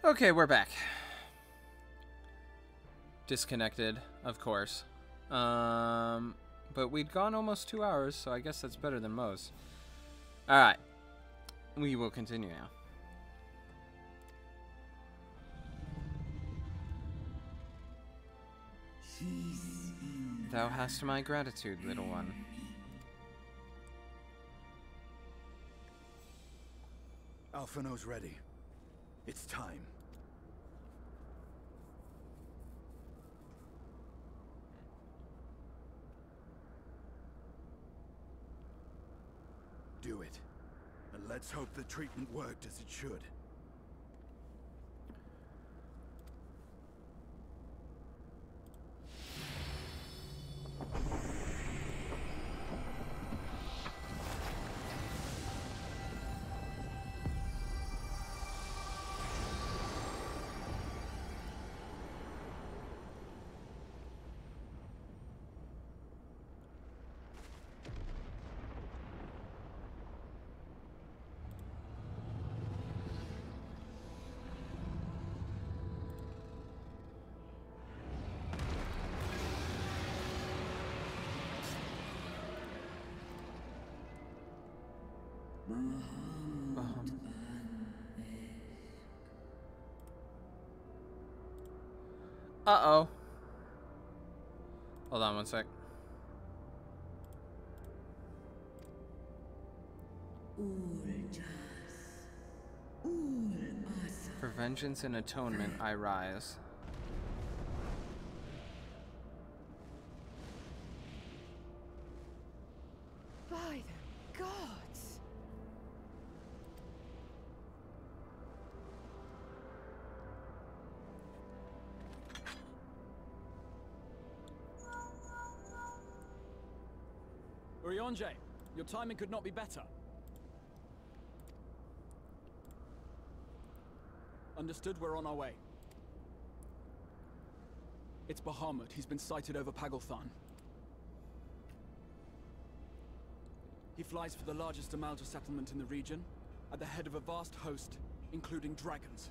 Okay, we're back. Disconnected, of course. But we'd gone almost 2 hours, so I guess that's better than most. Alright. We will continue now. Thou hast my gratitude, little one. Alphino's ready. It's time. Do it. And let's hope the treatment worked as it should. Uh-oh. Hold on one sec. For vengeance and atonement, I rise. By the gods! Urionje, your timing could not be better. Understood, we're on our way. It's Bahamut. He's been sighted over Pagalthan. He flies for the largest Amalja settlement in the region, at the head of a vast host, including dragons.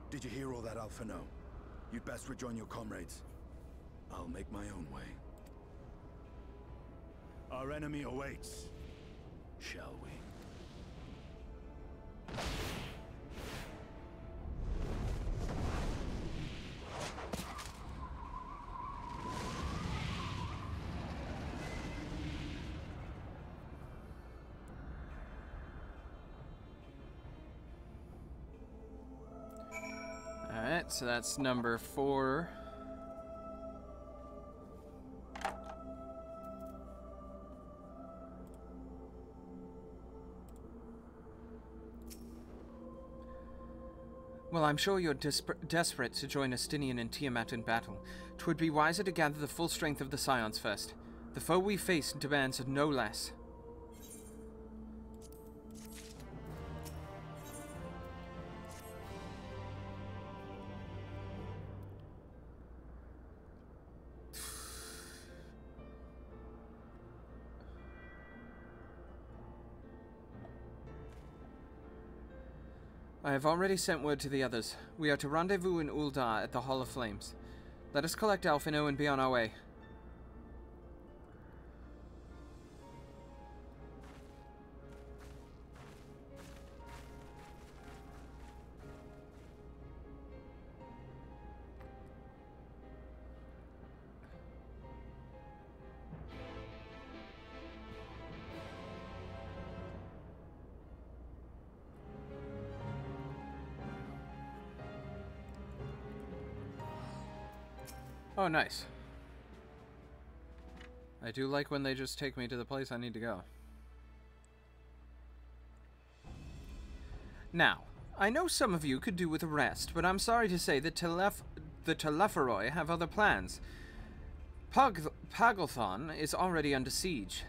Did you hear all that, Alphino? You'd best rejoin your comrades. I'll make my own way. Our enemy awaits. Shall we? Alright, so that's number 4. Well, I'm sure you're desperate to join Estinian and Tiamat in battle. 'Twould be wiser to gather the full strength of the Scions first. The foe we face demands no less. I have already sent word to the others. We are to rendezvous in Ul'dah at the Hall of Flames. Let us collect Alphino and be on our way. Oh, nice. I do like when they just take me to the place I need to go. Now, I know some of you could do with a rest, but I'm sorry to say that the Telepharoi have other plans. Pagalthan is already under siege.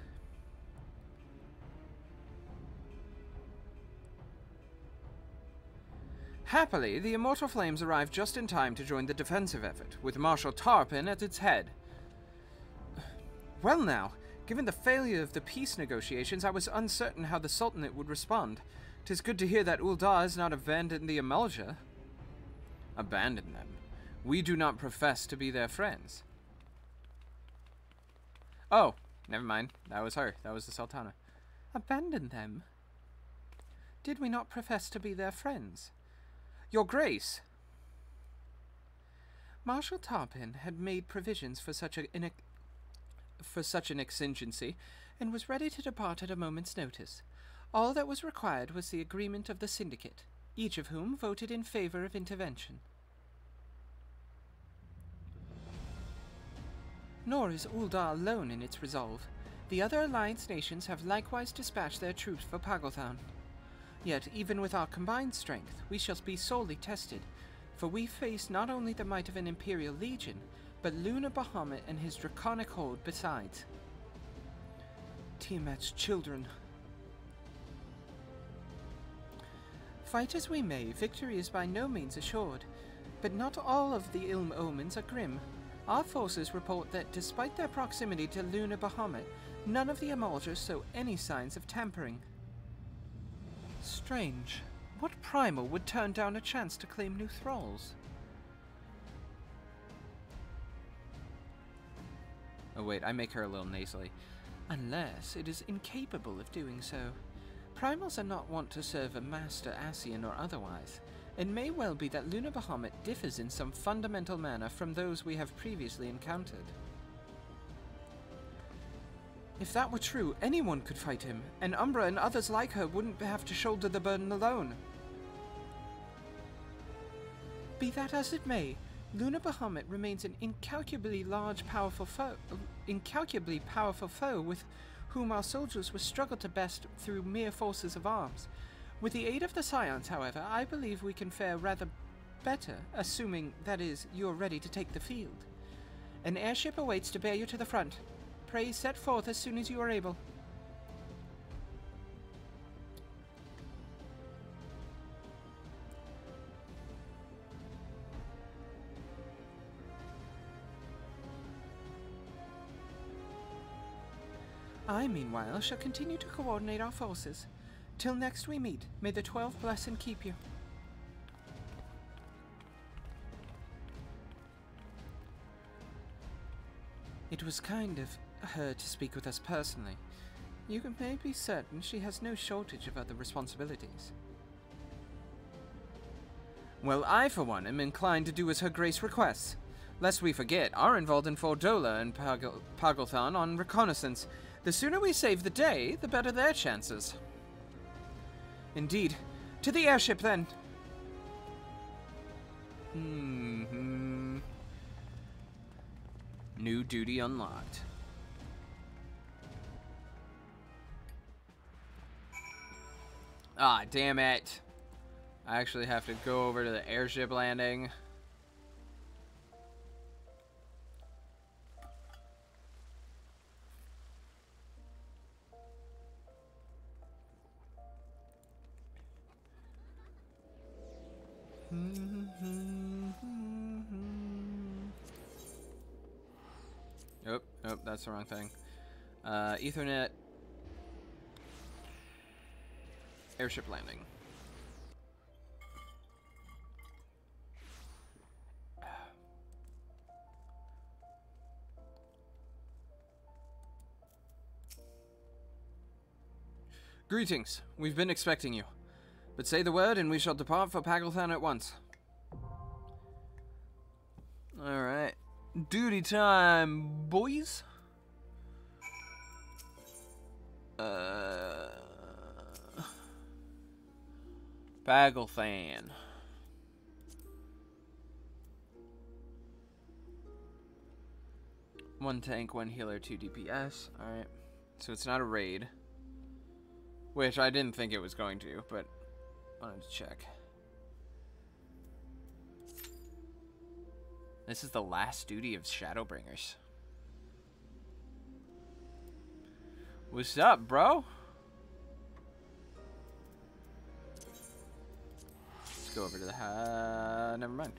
Happily, the Immortal Flames arrived just in time to join the defensive effort, with Marshal Tarpin at its head. Well now, Given the failure of the peace negotiations, I was uncertain how the Sultanate would respond. 'Tis good to hear that Ul'dah has not abandoned the Amalja. Abandoned them? We do not profess to be their friends. Oh, never mind. That was her. That was the Sultana. Abandoned them? Did we not profess to be their friends? Your Grace! Marshal Tarpin had made provisions for such an exigency, and was ready to depart at a moment's notice. All that was required was the agreement of the Syndicate, each of whom voted in favor of intervention. Nor is Ul'dah alone in its resolve. The other Alliance nations have likewise dispatched their troops for Pagalthan. Yet, even with our combined strength, we shall be sorely tested, for we face not only the might of an Imperial Legion, but Luna Bahamut and his draconic horde besides. Tiamat's children. Fight as we may, victory is by no means assured, but not all of the ill omens are grim. Our forces report that despite their proximity to Luna Bahamut, none of the Amaljas show any signs of tampering. Strange. What primal would turn down a chance to claim new thralls? Oh wait, I make her a little nasally. Unless it is incapable of doing so. Primals are not wont to serve a master Ascian or otherwise. It may well be that Luna Bahamut differs in some fundamental manner from those we have previously encountered. If that were true, anyone could fight him, and Umbra and others like her wouldn't have to shoulder the burden alone. Be that as it may, Luna Bahamut remains an incalculably powerful foe with whom our soldiers will struggle to best through mere forces of arms. With the aid of the Scions, however, I believe we can fare rather better, assuming, that is, you are ready to take the field. An airship awaits to bear you to the front. Pray set forth as soon as you are able. I, meanwhile, shall continue to coordinate our forces. Till next we meet, may the 12 bless and keep you. It was kind of her to speak with us personally. You may be certain she has no shortage of other responsibilities. Well, I, for one, am inclined to do as Her Grace requests. Lest we forget, are involved in Fordola and Pagalthan on reconnaissance. The sooner we save the day, the better their chances. Indeed. To the airship, then! New duty unlocked. Ah, damn it. I actually have to go over to the airship landing. Nope, that's the wrong thing. Ethernet. Airship landing. Greetings. We've been expecting you. But say the word and we shall depart for Pagalthan at once. Alright. Duty time, boys. Pagalthan. One tank, one healer, 2 DPS. Alright. So it's not a raid. Which I didn't think it was going to, but wanted to check. This is the last duty of Shadowbringers. What's up, bro? Let's go over to the never mind.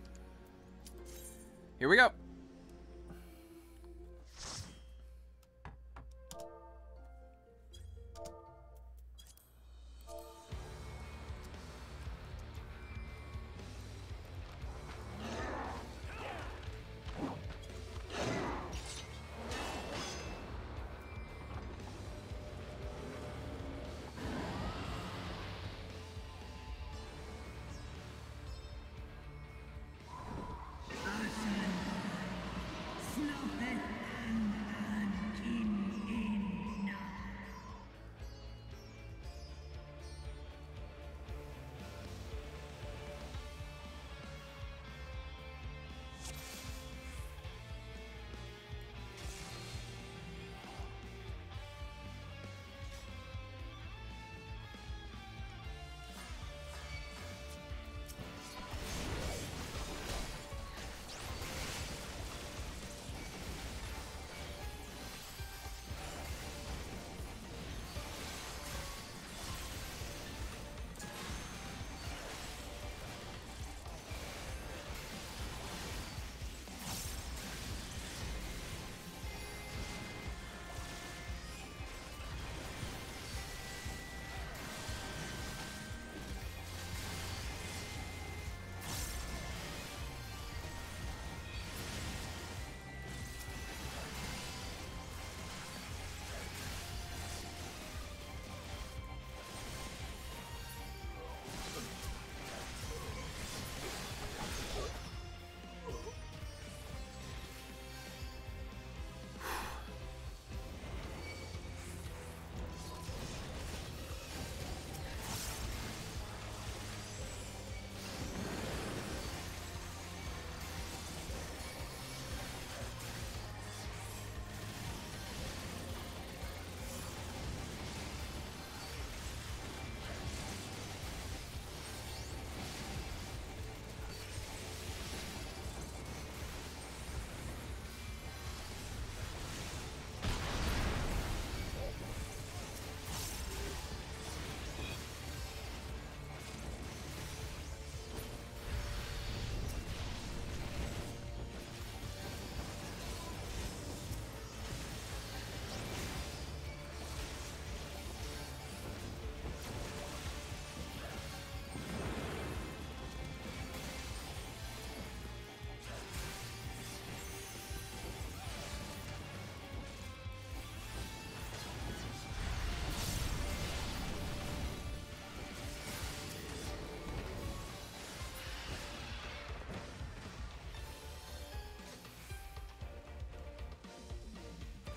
Here we go.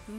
No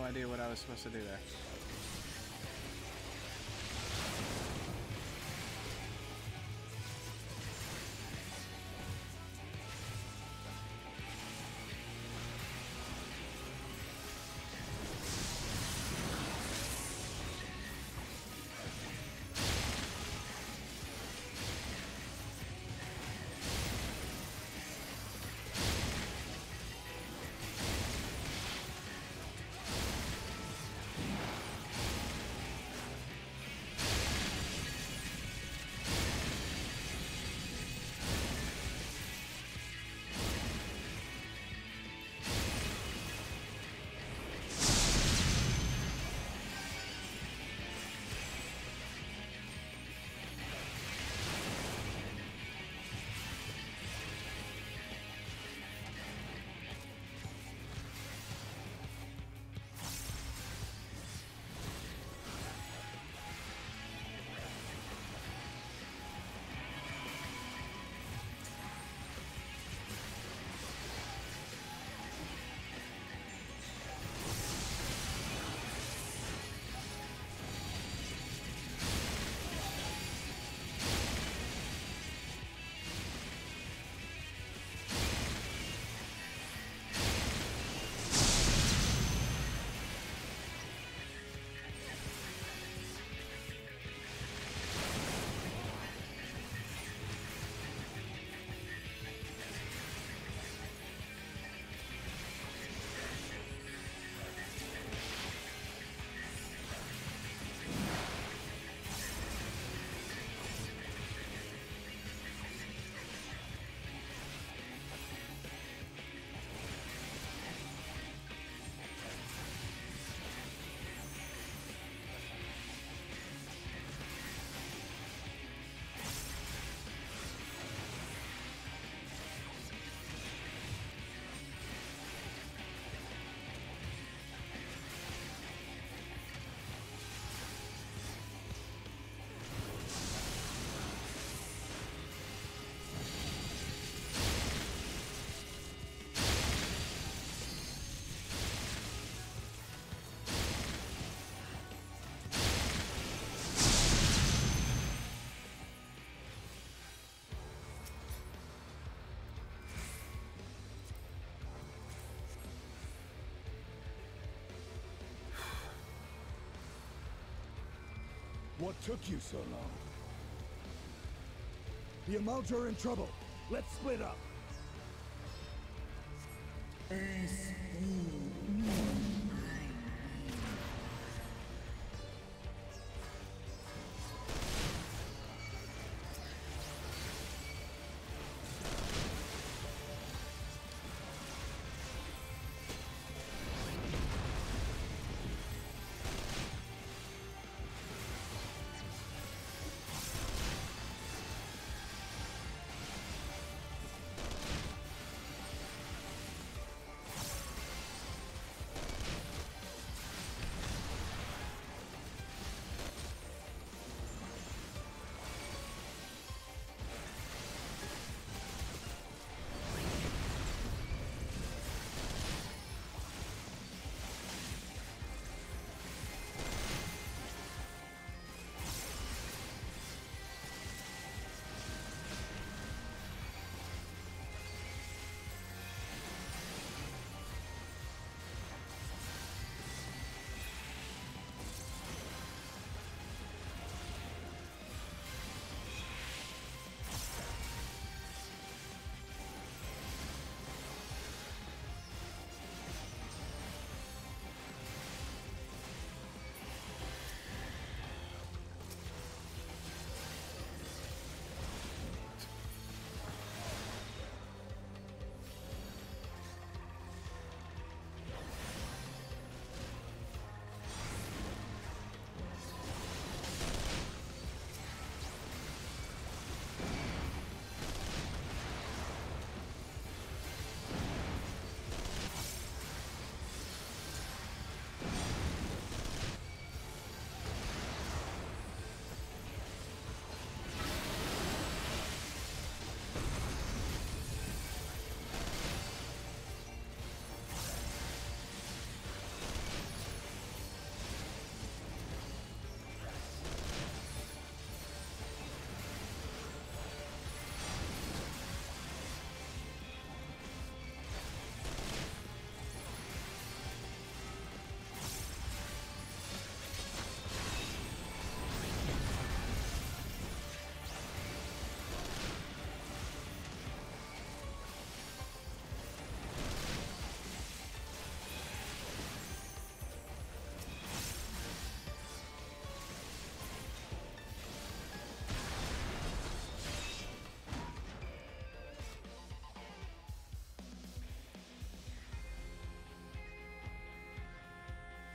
idea what I was supposed to do there. What took you so long? The Amalta are in trouble. Let's split up.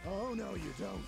Oh, no, you don't.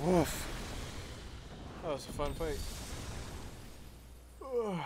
Oof. That was a fun fight. Ugh.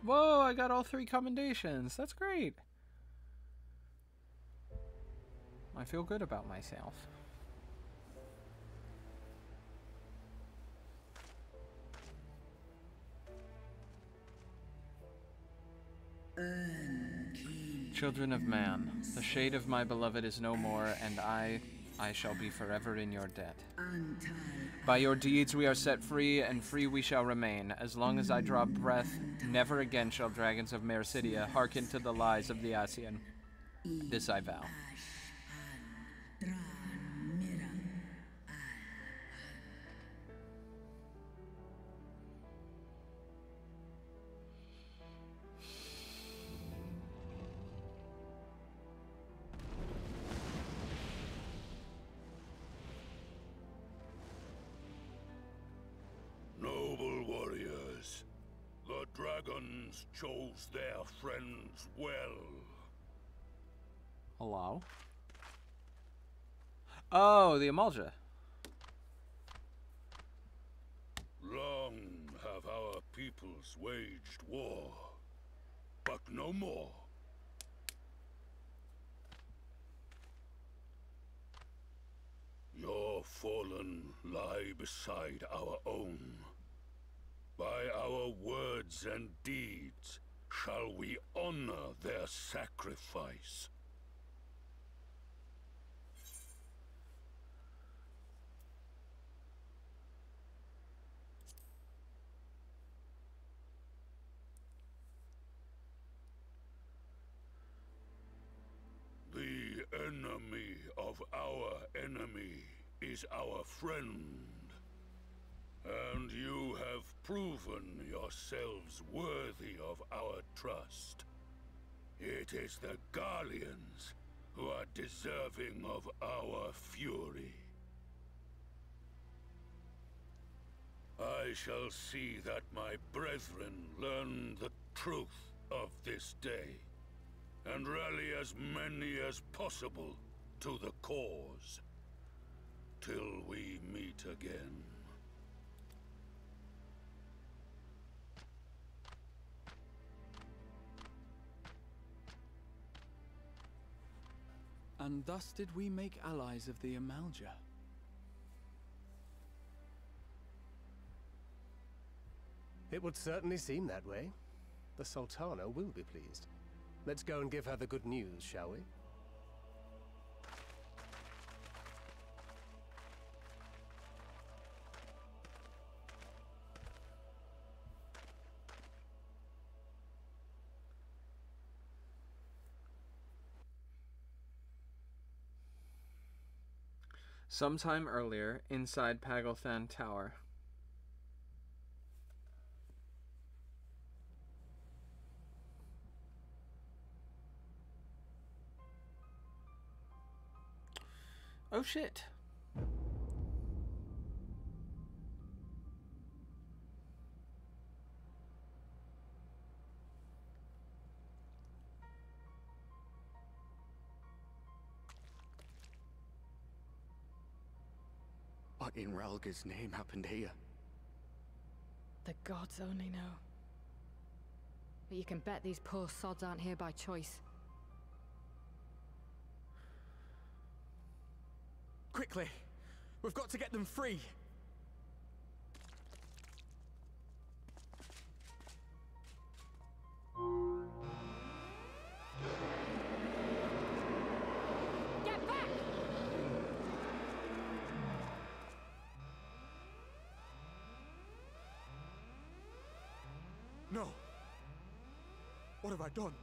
Whoa, I got all 3 commendations. That's great. I feel good about myself. Children of man, the shade of my beloved is no more, and I shall be forever in your debt. By your deeds we are set free, and free we shall remain. As long as I draw breath, never again shall dragons of Mercidia hearken to the lies of the Asian. This I vow. Noble warriors, the dragons chose their friends well. Hello? Oh, the Amalja. Long have our peoples waged war, but no more. Your fallen lie beside our own. By our words and deeds shall we honor their sacrifice. The enemy of our enemy is our friend. And you have proven yourselves worthy of our trust. It is the Guardians who are deserving of our fury. I shall see that my brethren learn the truth of this day, and rally as many as possible to the cause, till we meet again. And thus did we make allies of the Amalja. It would certainly seem that way. The Sultana will be pleased. Let's go and give her the good news, shall we? Sometime earlier, inside Pagelthan Tower. Oh shit. What in Ralga's name happened here? The gods only know. But you can bet these poor sods aren't here by choice. Quickly! We've got to get them free! Get back! No! What have I done?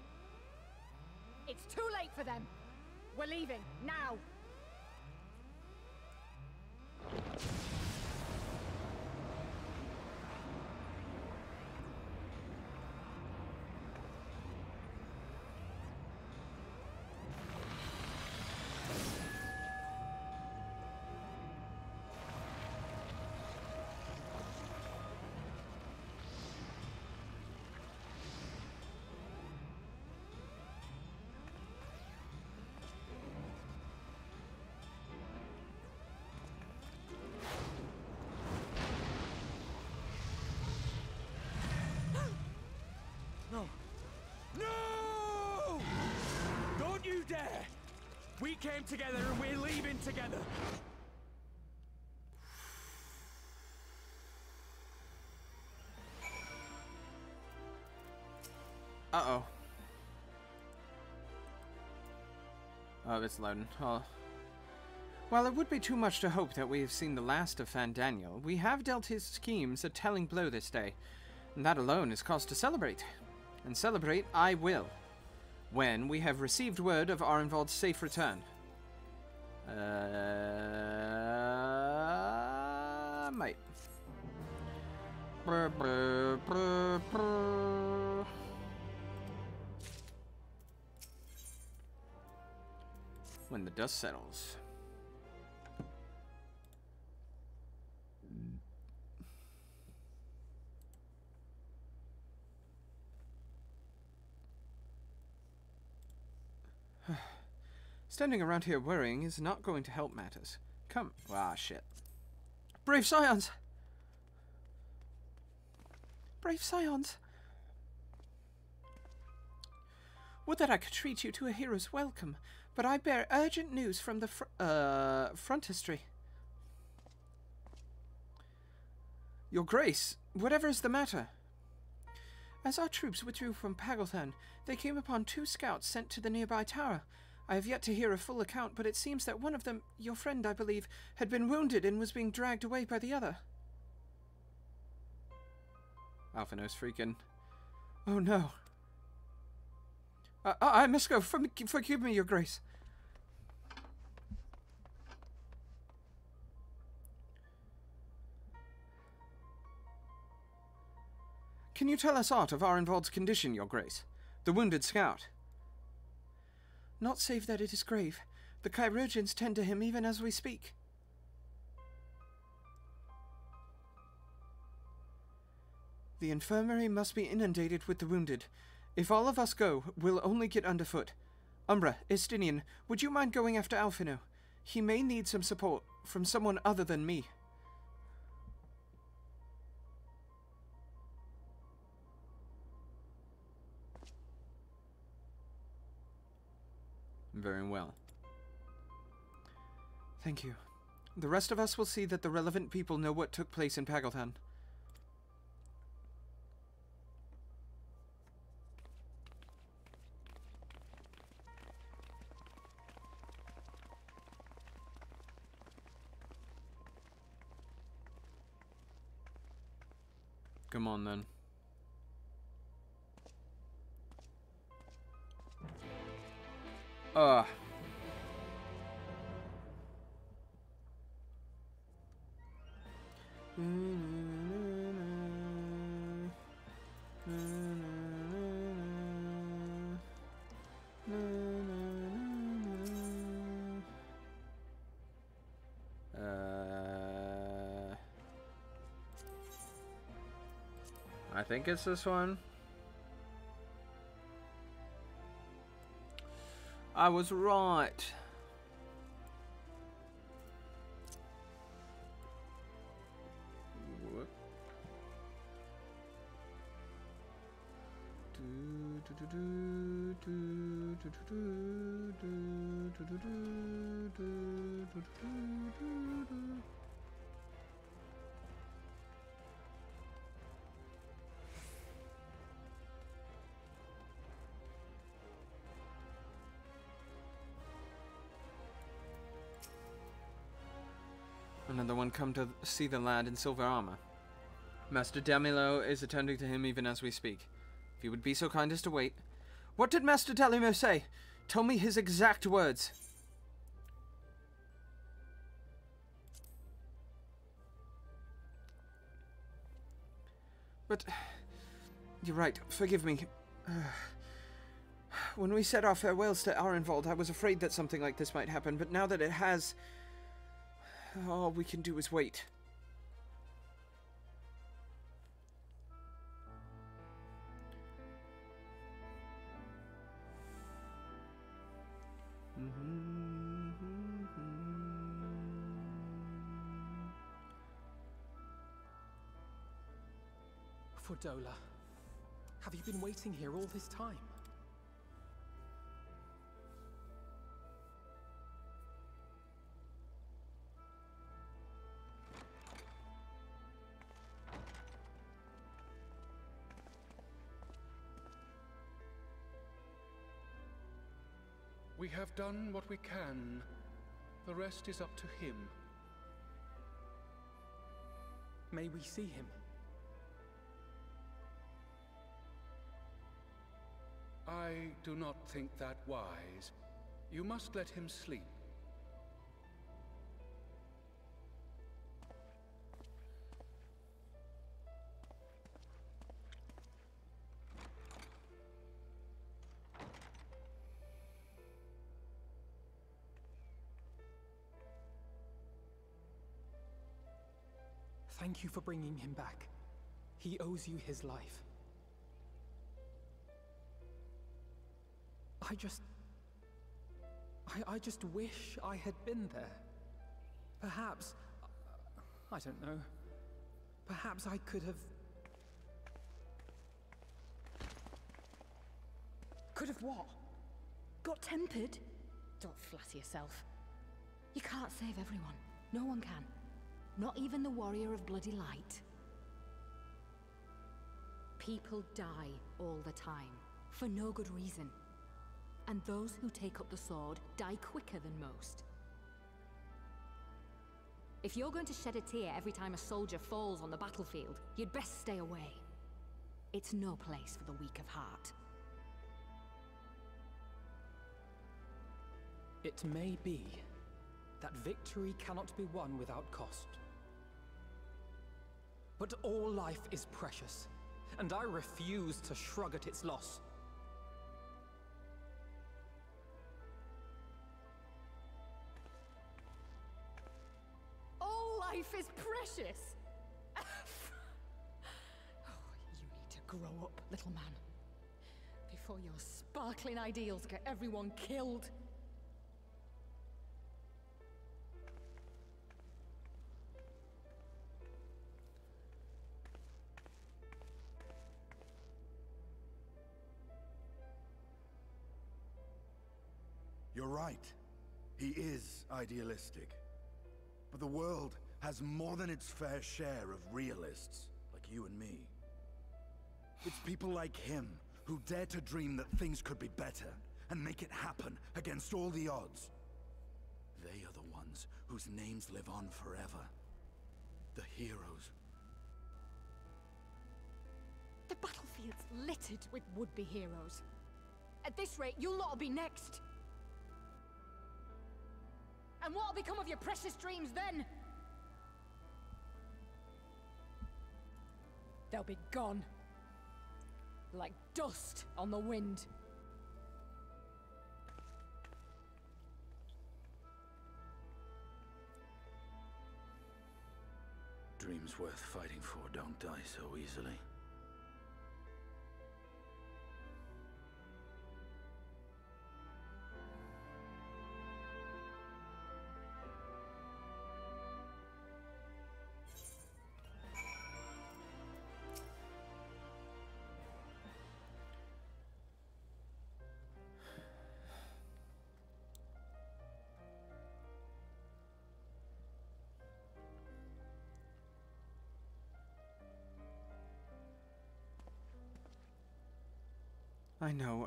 It's too late for them. We're leaving, now! No! Don't you dare! We came together and we're leaving together! Uh-oh. Oh, it's loading. Oh. While it would be too much to hope that we have seen the last of Fandaniel, we have dealt his schemes a telling blow this day, and that alone is cause to celebrate. And celebrate I will, when we have received word of Arenvald's safe return. Might. Brr, brr, brr, brr. When the dust settles. Standing around here worrying is not going to help matters. Come. Ah, shit. Brave Scions! Brave Scions! Would that I could treat you to a hero's welcome, but I bear urgent news from the frontistery. Your Grace, whatever is the matter? As our troops withdrew from Pagothan, they came upon 2 scouts sent to the nearby tower. I have yet to hear a full account, but it seems that one of them, your friend, I believe, had been wounded and was being dragged away by the other. Alphino's freaking. Oh no. I must go. Forgive me, Your Grace. Can you tell us aught of Arenvald's condition, Your Grace? The wounded scout. Not save that it is grave. The chirurgeons tend to him even as we speak. The infirmary must be inundated with the wounded. If all of us go, we'll only get underfoot. Umbra, Estinian, would you mind going after Alphino? He may need some support from someone other than me. Very well. Thank you. The rest of us will see that the relevant people know what took place in Pagothan. Come on, then. I think it's this one. I was right. Whoop. Another one come to see the lad in silver armor. Master Damilo is attending to him even as we speak. If you would be so kind as to wait. What did Master Dalimo say? Tell me his exact words. But... You're right, forgive me. When we said our farewells to Arenvald, I was afraid that something like this might happen, but now that it has... all we can do is wait. Fordola, have you been waiting here all this time? We have done what we can. The rest is up to him. May we see him? I do not think that wise. You must let him sleep. Thank you for bringing him back. He owes you his life. I just wish I had been there. Perhaps, I don't know, perhaps I could have... Could have what? Got tempered? Don't flatter yourself. You can't save everyone. No one can. Not even the warrior of bloody light. People die all the time, for no good reason. And those who take up the sword die quicker than most. If you're going to shed a tear every time a soldier falls on the battlefield, you'd best stay away. It's no place for the weak of heart. It may be that victory cannot be won without cost. But all life is precious, and I refuse to shrug at its loss. Life is precious! Oh, you need to grow up, little man. Before your sparkling ideals get everyone killed. You're right. He is idealistic. But the world has more than its fair share of realists, like you and me. It's people like him who dare to dream that things could be better, and make it happen against all the odds. They are the ones whose names live on forever. The heroes. The battlefield's littered with would-be heroes. At this rate, you'll lot'll be next. And what'll become of your precious dreams then? They'll be gone. Like dust on the wind. Dreams worth fighting for don't die so easily.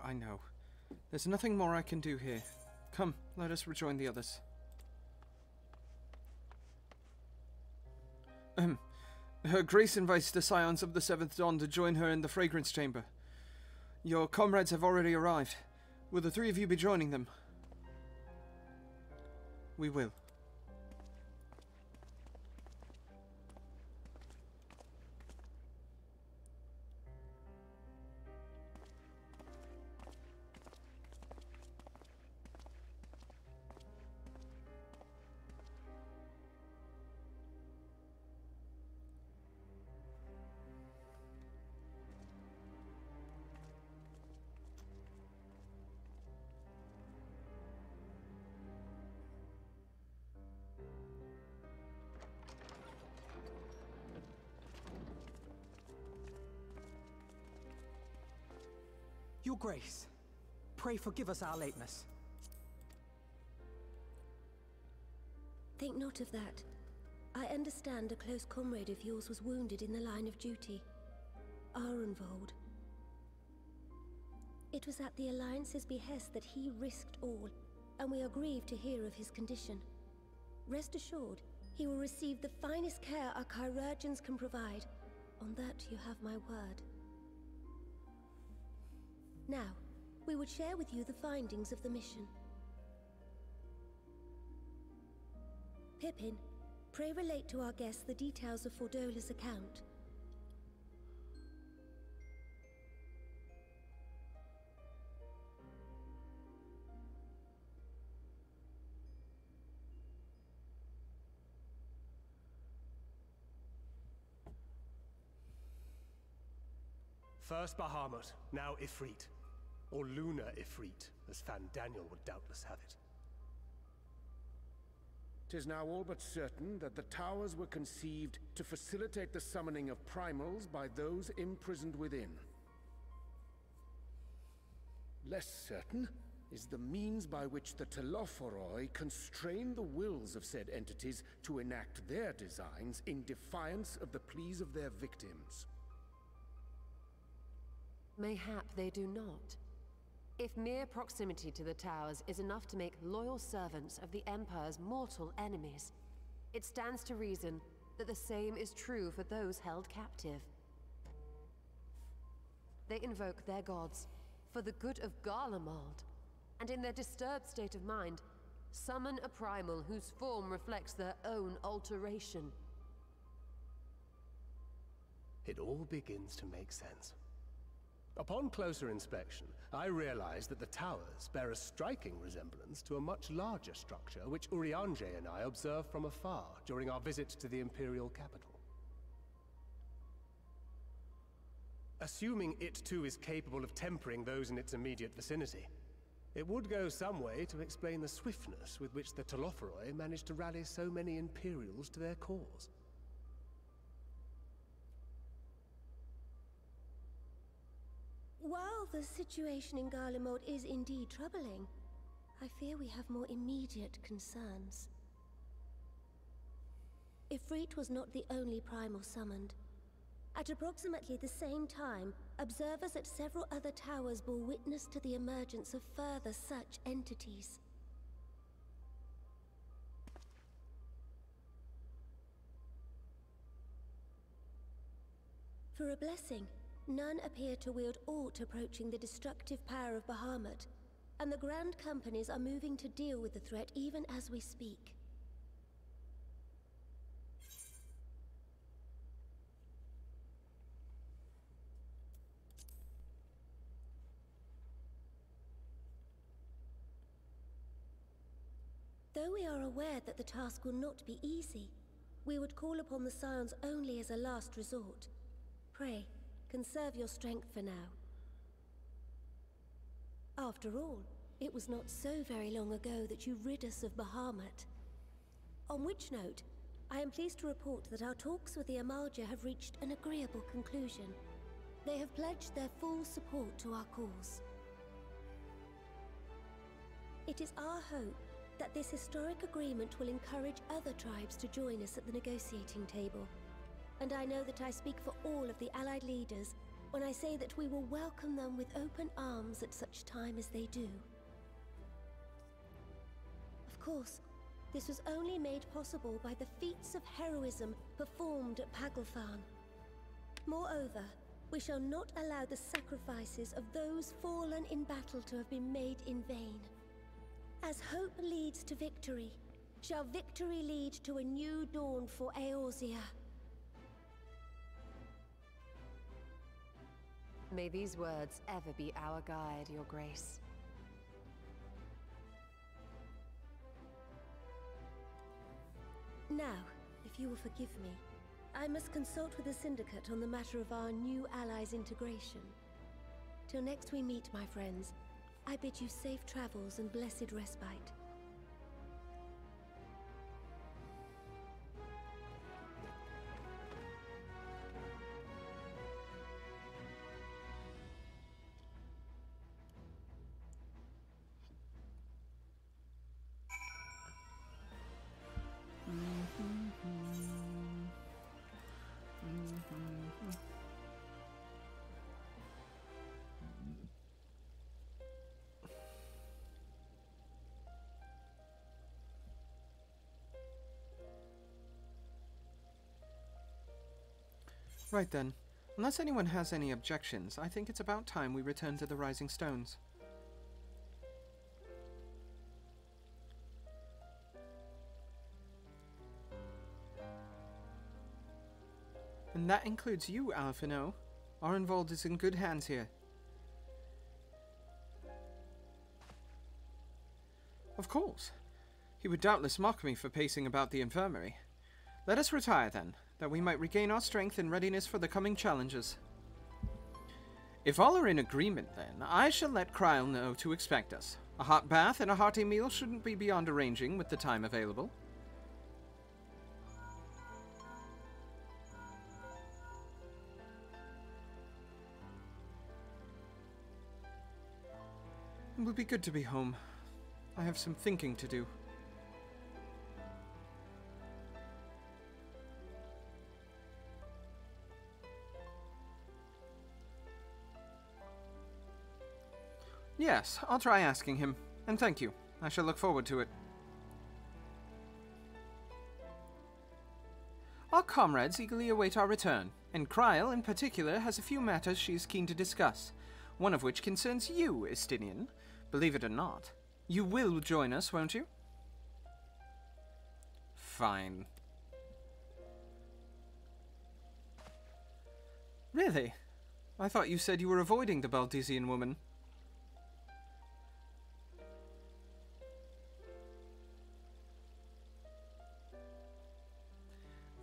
I know. There's nothing more I can do here. Come, let us rejoin the others. Her Grace invites the Scions of the Seventh Dawn to join her in the Fragrance Chamber. Your comrades have already arrived. Will the three of you be joining them? We will. Your Grace, pray forgive us our lateness. Think not of that. I understand a close comrade of yours was wounded in the line of duty. Arenvold. It was at the Alliance's behest that he risked all, and we are grieved to hear of his condition. Rest assured, he will receive the finest care our chirurgeons can provide. On that you have my word. Now, we would share with you the findings of the mission. Pippin, pray relate to our guests the details of Fordola's account. First Bahamut, now Ifrit. Or Lunar Ifrit, as Fandaniel would doubtless have it. 'Tis now all but certain that the towers were conceived to facilitate the summoning of primals by those imprisoned within. Less certain is the means by which the Telophoroi constrain the wills of said entities to enact their designs in defiance of the pleas of their victims. Mayhap they do not. If mere proximity to the towers is enough to make loyal servants of the Empire's mortal enemies, it stands to reason that the same is true for those held captive. They invoke their gods for the good of Garlemald, and in their disturbed state of mind, summon a primal whose form reflects their own alteration. It all begins to make sense. Upon closer inspection, I realized that the towers bear a striking resemblance to a much larger structure which Urianger and I observed from afar during our visit to the Imperial capital. Assuming it too is capable of tempering those in its immediate vicinity, it would go some way to explain the swiftness with which the Telophoroi managed to rally so many Imperials to their cause. While the situation in Garlemald is indeed troubling, I fear we have more immediate concerns. Ifrit was not the only primal summoned. At approximately the same time, observers at several other towers bore witness to the emergence of further such entities. For a blessing, none appear to wield aught approaching the destructive power of Bahamut, and the Grand Companies are moving to deal with the threat even as we speak. Though we are aware that the task will not be easy, we would call upon the Scions only as a last resort. Pray, conserve your strength for now. After all, it was not so very long ago that you rid us of Bahamut. On which note, I am pleased to report that our talks with the Amalja have reached an agreeable conclusion. They have pledged their full support to our cause. It is our hope that this historic agreement will encourage other tribes to join us at the negotiating table. And I know that I speak for all of the Allied leaders when I say that we will welcome them with open arms at such time as they do. Of course, this was only made possible by the feats of heroism performed at Paglfan. Moreover, We shall not allow the sacrifices of those fallen in battle to have been made in vain. As hope leads to victory, shall victory lead to a new dawn for Eorzea. May these words ever be our guide, Your Grace. Now, if you will forgive me, I must consult with the Syndicate on the matter of our new allies' integration. Till next we meet, my friends, I bid you safe travels and blessed respite. Right then. Unless anyone has any objections, I think it's about time we return to the Rising Stones. And that includes you, Alphino. Arenvold is in good hands here. Of course. He would doubtless mock me for pacing about the infirmary. Let us retire then, that we might regain our strength and readiness for the coming challenges. If all are in agreement then, I shall let Kryle know to expect us. A hot bath and a hearty meal shouldn't be beyond arranging with the time available. It will be good to be home. I have some thinking to do. Yes, I'll try asking him. And thank you. I shall look forward to it. Our comrades eagerly await our return, and Kryle in particular has a few matters she is keen to discuss, one of which concerns you, Estinian. Believe it or not. You will join us, won't you? Fine. Really? I thought you said you were avoiding the Baldesion woman.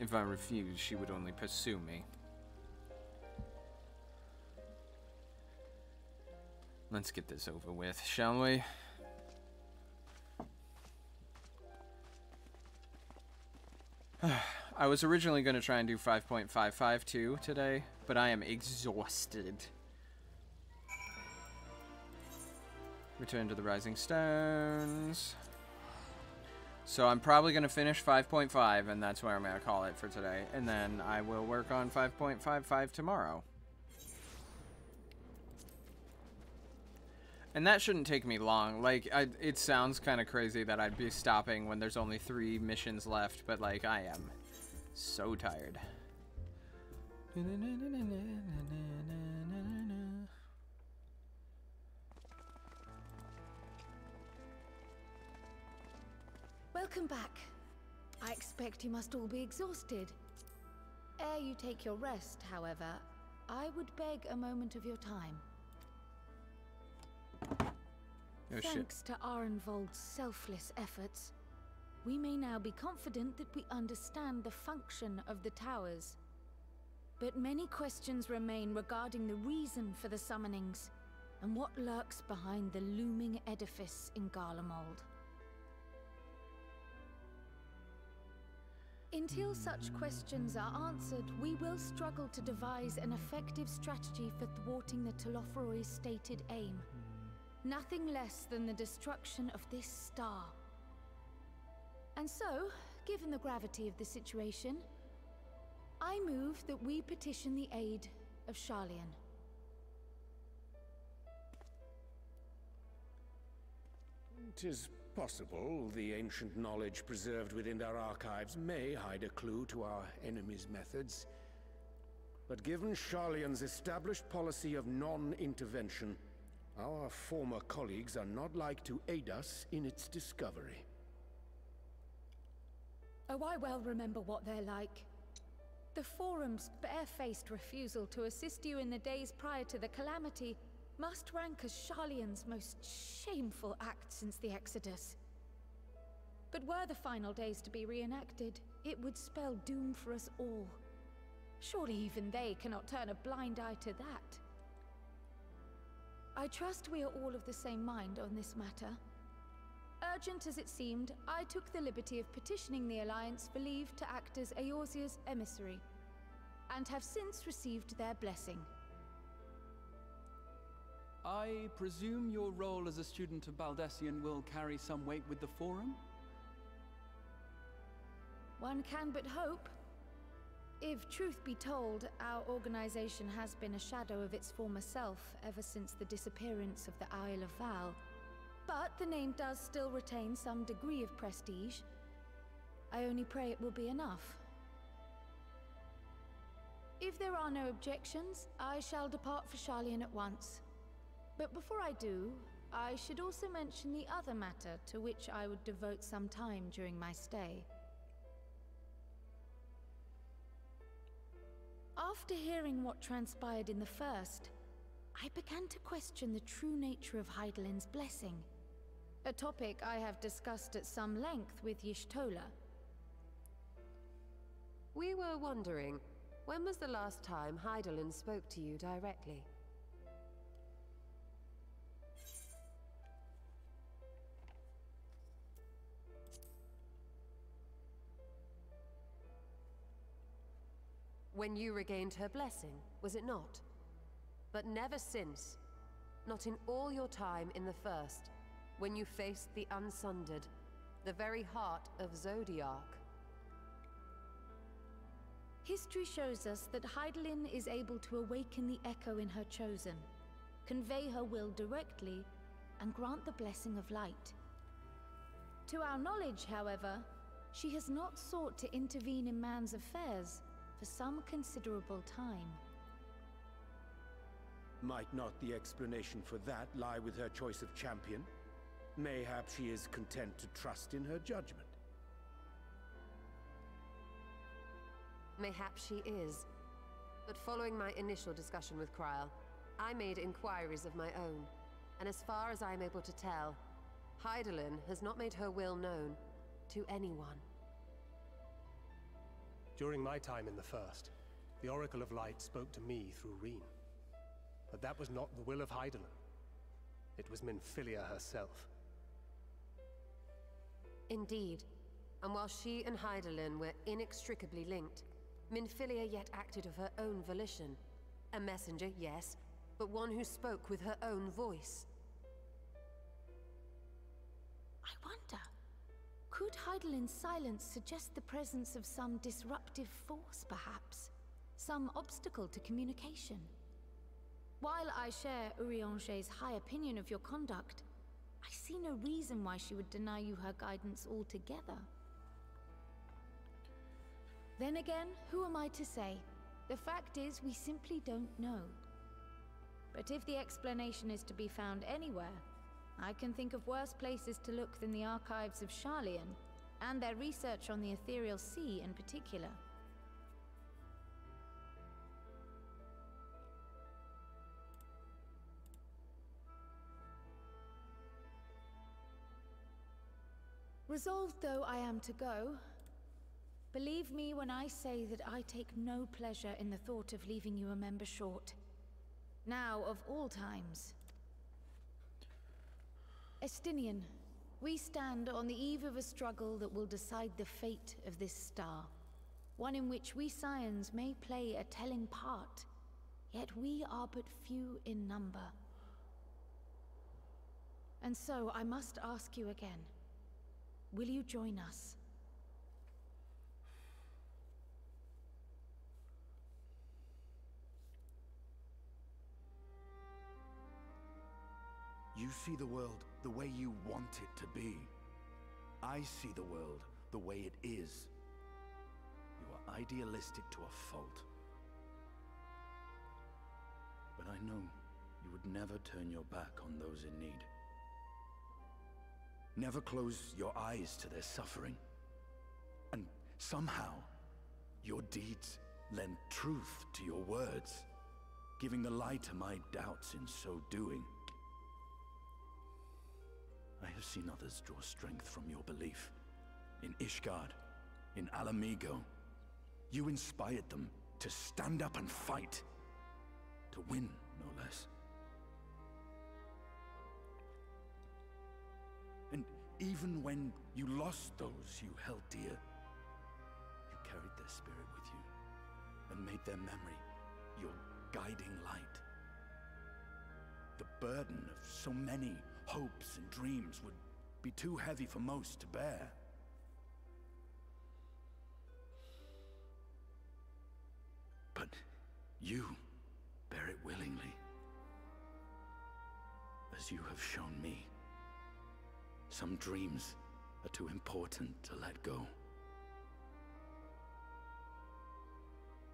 If I refused, she would only pursue me. Let's get this over with, shall we? I was originally going to try and do 5.552 today, but I am exhausted. Return to the Rising Stones. So I'm probably going to finish 5.5, and that's where I'm going to call it for today. And then I will work on 5.55 tomorrow. And that shouldn't take me long. Like, it sounds kind of crazy that I'd be stopping when there's only 3 missions left, but, like, I am so tired. Welcome back. I expect you must all be exhausted. Ere you take your rest, however, I would beg a moment of your time. Oh, Thanks to Arenvold's selfless efforts, we may now be confident that we understand the function of the towers. But many questions remain regarding the reason for the summonings, and what lurks behind the looming edifice in Garlemald. Until such questions are answered, we will struggle to devise an effective strategy for thwarting the Telophoroi's stated aim. Nothing less than the destruction of this star. And so, given the gravity of the situation, I move that we petition the aid of Sharlayan. It is possible the ancient knowledge preserved within our archives may hide a clue to our enemy's methods. But given Sharlayan's established policy of non-intervention, our former colleagues are not like to aid us in its discovery. Oh, I well remember what they're like. The Forum's barefaced refusal to assist you in the days prior to the calamity must rank as Sharlayan's most shameful act since the Exodus. But were the final days to be reenacted, it would spell doom for us all. Surely even they cannot turn a blind eye to that. I trust we are all of the same mind on this matter. Urgent as it seemed, I took the liberty of petitioning the Alliance for leave to act as Eorzea's emissary, and have since received their blessing. I presume your role as a student of Baldessian will carry some weight with the Forum? One can but hope. If truth be told, our organization has been a shadow of its former self ever since the disappearance of the Isle of Val. But the name does still retain some degree of prestige. I only pray it will be enough. If there are no objections, I shall depart for Sharlayan at once. But before I do, I should also mention the other matter to which I would devote some time during my stay. After hearing what transpired in the first, I began to question the true nature of Hydaelyn's blessing. A topic I have discussed at some length with Y'shtola. We were wondering, when was the last time Hydaelyn spoke to you directly? When you regained her blessing, was it not? But never since. Not in all your time in the First, when you faced the Unsundered, the very heart of Zodiark. History shows us that Hydaelyn is able to awaken the echo in her chosen, convey her will directly, and grant the blessing of light. To our knowledge, however, she has not sought to intervene in man's affairs for some considerable time. Might not the explanation for that lie with her choice of champion? Mayhap she is content to trust in her judgment. Mayhap she is. But following my initial discussion with Kryl, I made inquiries of my own. And as far as I am able to tell, Hydaelyn has not made her will known to anyone. During my time in the First, the Oracle of Light spoke to me through Reen. But that was not the will of Hydaelyn. It was Minfilia herself. Indeed. And while she and Hydaelyn were inextricably linked, Minfilia yet acted of her own volition. A messenger, yes, but one who spoke with her own voice. I wonder, could Hydaelyn's silence suggest the presence of some disruptive force, perhaps? Some obstacle to communication? While I share Urianger's high opinion of your conduct, I see no reason why she would deny you her guidance altogether. Then again, who am I to say? The fact is, we simply don't know. But if the explanation is to be found anywhere, I can think of worse places to look than the archives of Sharlayan, and their research on the Ethereal Sea in particular. Resolved though I am to go, believe me when I say that I take no pleasure in the thought of leaving you a member short. Now of all times. Estinian, we stand on the eve of a struggle that will decide the fate of this star. One in which we Scions may play a telling part, yet we are but few in number. And so I must ask you again, will you join us? You see the world the way you want it to be. I see the world the way it is. You are idealistic to a fault. But I know you would never turn your back on those in need. Never close your eyes to their suffering. And somehow, your deeds lend truth to your words, giving the lie to my doubts in so doing. I have seen others draw strength from your belief. In Ishgard, in Alamigo, you inspired them to stand up and fight. To win, no less. And even when you lost those you held dear, you carried their spirit with you and made their memory your guiding light. The burden of so many hopes and dreams would be too heavy for most to bear. But you bear it willingly, as you have shown me. Some dreams are too important to let go.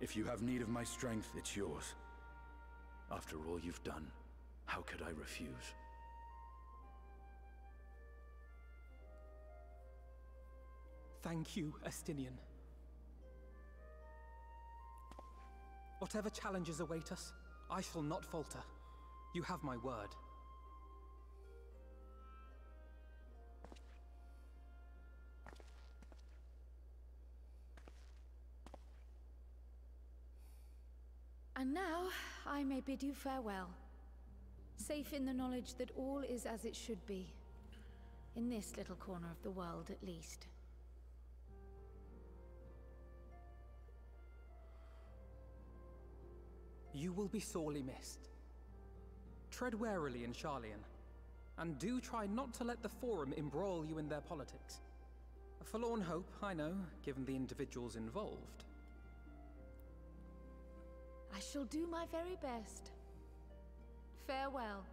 If you have need of my strength, it's yours. After all you've done, how could I refuse? Thank you, Estinian. Whatever challenges await us, I shall not falter. You have my word. And now, I may bid you farewell. Safe in the knowledge that all is as it should be. In this little corner of the world, at least. You will be sorely missed. Tread warily in Sharlayan, and do try not to let the Forum embroil you in their politics. A forlorn hope, I know, given the individuals involved. I shall do my very best. Farewell.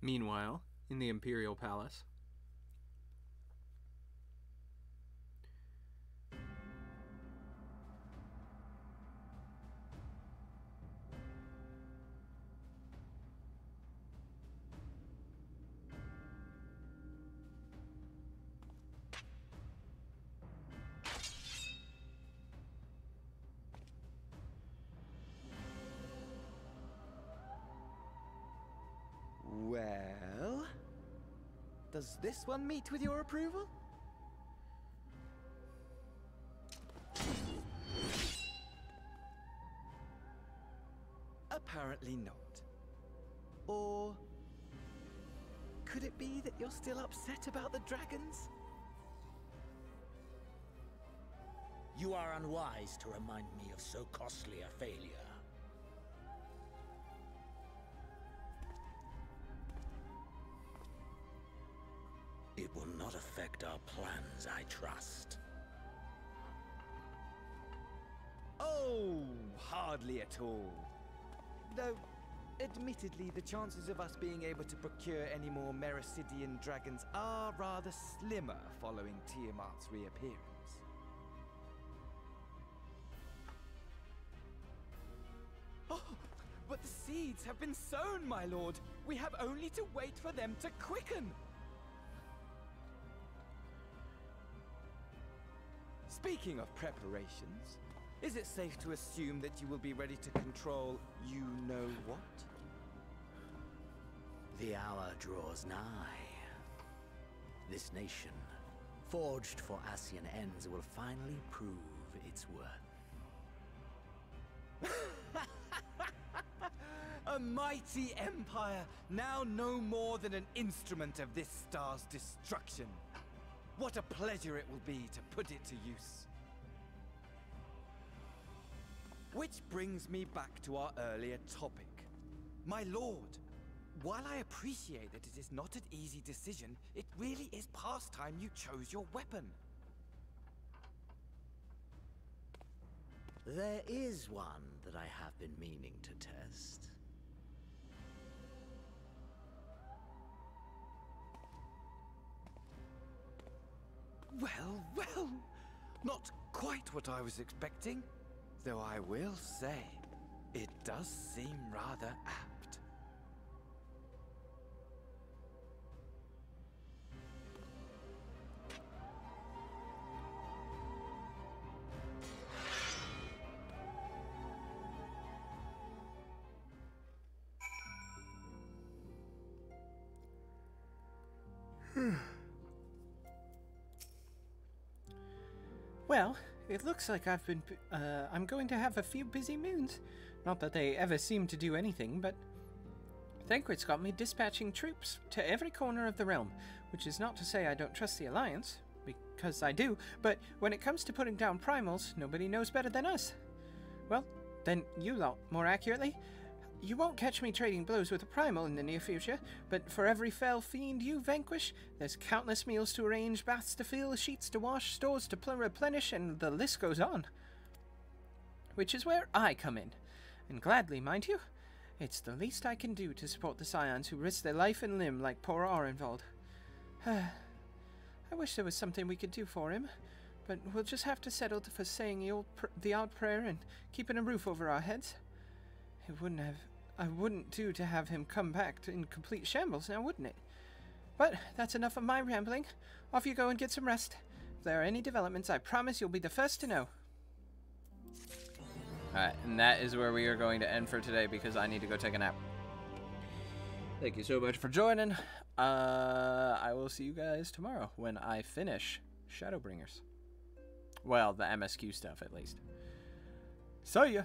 Meanwhile, in the Imperial Palace. Well, does this one meet with your approval? Apparently not. Or could it be that you're still upset about the dragons? You are unwise to remind me of so costly a failure. It will not affect our plans, I trust. Oh, hardly at all. Though, admittedly, the chances of us being able to procure any more Mericidian dragons are rather slimmer following Tiamat's reappearance. Oh, but the seeds have been sown, my lord. We have only to wait for them to quicken. Speaking of preparations, is it safe to assume that you will be ready to control you-know-what? The hour draws nigh. This nation, forged for Ascian ends, will finally prove its worth. A mighty empire, now no more than an instrument of this star's destruction. What a pleasure it will be to put it to use. Which brings me back to our earlier topic. My lord, while I appreciate that it is not an easy decision, it really is past time you chose your weapon. There is one that I have been meaning to test. Well, well, not quite what I was expecting. Though I will say, it does seem rather apt. Well, it looks like I'm going to have a few busy moons. Not that they ever seem to do anything, but Thancred's got me dispatching troops to every corner of the realm, which is not to say I don't trust the Alliance, because I do, but when it comes to putting down primals, nobody knows better than us. Well, then you lot, more accurately. You won't catch me trading blows with a primal in the near future, but for every fell fiend you vanquish, there's countless meals to arrange, baths to fill, sheets to wash, stores to replenish, and the list goes on. Which is where I come in. And gladly, mind you. It's the least I can do to support the Scions who risk their life and limb like poor Arenvald. I wish there was something we could do for him, but we'll just have to settle for saying the odd prayer and keeping a roof over our heads. I wouldn't do to have him come back in complete shambles now, wouldn't it? But that's enough of my rambling. Off you go and get some rest. If there are any developments, I promise you'll be the first to know. Alright, and that is where we are going to end for today because I need to go take a nap. Thank you so much for joining. I will see you guys tomorrow when I finish Shadowbringers. Well, the MSQ stuff at least. See ya!